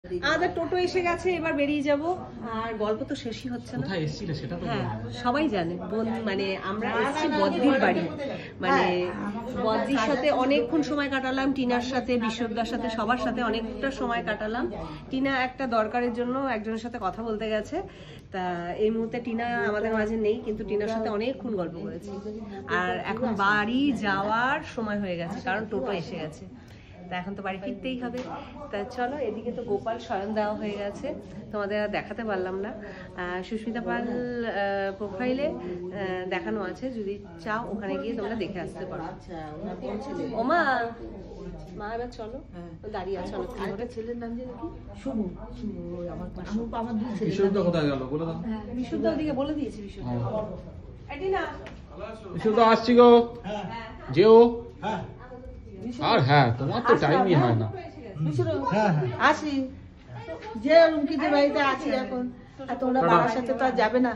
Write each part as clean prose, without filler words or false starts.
আমাদের টোটো এসে গেছে, এবার বেরিয়ে যাব। আর গল্প তো শেষই হচ্ছে না। কোথায় এসেছিলে সেটা তো হ্যাঁ, সবাই জানে। মানে আমরা এসেছি বদ্দির বাড়ি, মানে বদ্দির সাথে অনেকক্ষণ সময় কাটালাম, টিনার সাথে, বিশ্বদার সাথে, সবার সাথে অনেকটা সময় কাটালাম। টিনা একটা দরকারের জন্য একজনের সাথে কথা বলতে গেছে, তা এই মুহূর্তে টিনা আমাদের মাঝে নেই, কিন্তু টিনার সাথে অনেকক্ষণ গল্প করেছি। আর এখন বাড়ি যাওয়ার সময় হয়ে গেছে, কারণ টোটো এসে গেছে। তা এখন তো বাড়ি ফিরতেই হবে। তা চলো, এদিকে তো গোপাল শয়ন দেওয়া হয়ে গেছে, তোমাদের আর দেখাতে পারলাম না। সুস্মিতা পাল প্রোফাইলে দেখানো আছে, যদি চাও ওখানে গিয়ে তোমরা দেখে আসতে পারো। ওমা মা এবার চলো, দাঁড়িয়ে আছো অনেকক্ষণ ধরে। ছেলের নাম যে কি শুভ, আমার দুই ছেলে। বিশুদ্ধ কোথায় গেল বলে দাও। বিশুদ্ধ ওদিকে বলে দিয়েছি। বিশুদ্ধ এটিনা বিশুদ্ধ আসছি গো, যেও। আর হ্যাঁ, তোমার তো টাইমই হয় না। আসি যে রুমকিতে বাড়িতে আছি এখন, আর তোমরা বাবার সাথে তো আর যাবে না।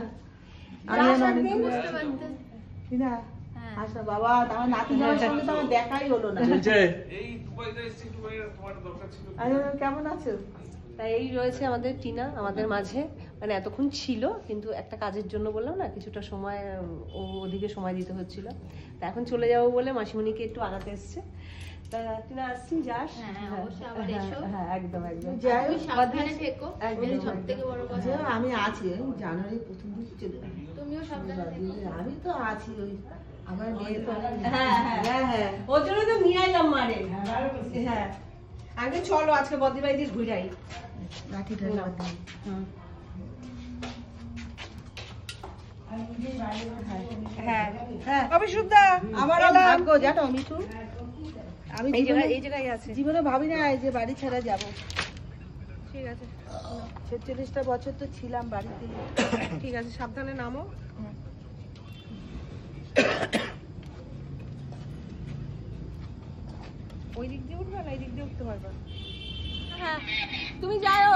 আমি না আচ্ছা বাবা, আমার নাতি নামের সঙ্গে তো আমার দেখাই হলো না। কেমন আছো? তাই এই রয়েছে আমাদের টিনা আমাদের মাঝে, মানে এতক্ষণ ছিল, কিন্তু একটা কাজের জন্য বললাম না, কিছুটা সময় ওদিকে সময় দিতে হচ্ছিল। তা এখন চলে যাবো বলে মাসিমণিকে একটু আনাতে এসছে। তা টিনা আসছি, যাস? হ্যাঁ একদম একদম। আমি আছি জানুয়ারি প্রথম দিকে চলে যাবো। তুমিও সাবধানে, আমি তো আছি। ওই আমার মেয়ে তো হ্যাঁ, ওর জন্য তো নিয়ে এলাম মানে। হ্যাঁ আগে চলো, আজকে বদ্দি বাড়ি দিয়ে ঘুরে যাই। লাঠিটা আমি এই জায়গায় আছি, জীবনে ভাবি না যে বাড়ি ছাড়া যাব। ঠিক আছে, 46টা বছর তো ছিলাম বাড়িতে। ঠিক আছে, সাবধানে নামো। ওই দিক দিয়ে উঠবে না, এই দিক দিয়ে উঠতে পারবে? হ্যাঁ তুমি যাও।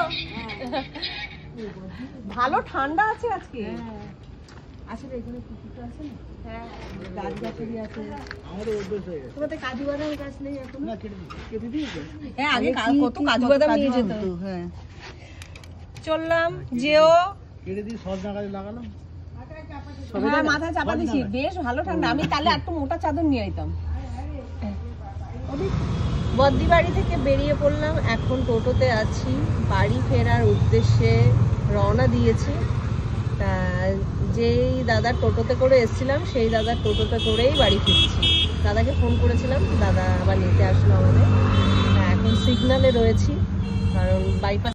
ভালো ঠান্ডা আছে আজকে। আসলে এখানে পুকুরটা আছে না, হ্যাঁ গাছ গাছালি আছে। তোমাদের কাজু বাদাম গাছ নেই এখন? কেটে দিয়েছে। হ্যাঁ আগে কত কাজু বাদাম নিয়ে যেত। হ্যাঁ চললাম, যেও কেটে দিয়ে সজনা গাছ লাগালাম। হ্যাঁ মাথায় চাপা দিছি, বেশ ভালো ঠান্ডা। আমি তাহলে একটু মোটা চাদর নিয়ে আইতাম। বদ্দি বাড়ি থেকে বেরিয়ে পড়লাম, এখন টোটোতে আছি, বাড়ি ফেরার উদ্দেশ্যে রওনা দিয়েছি। তা যেই দাদার টোটোতে করে এসেছিলাম, সেই দাদার টোটোতে করেই বাড়ি ফিরছি। দাদাকে ফোন করেছিলাম, দাদা আবার নিতে আসলো আমাদের। এখন সিগনালে রয়েছি, কারণ বাইপাস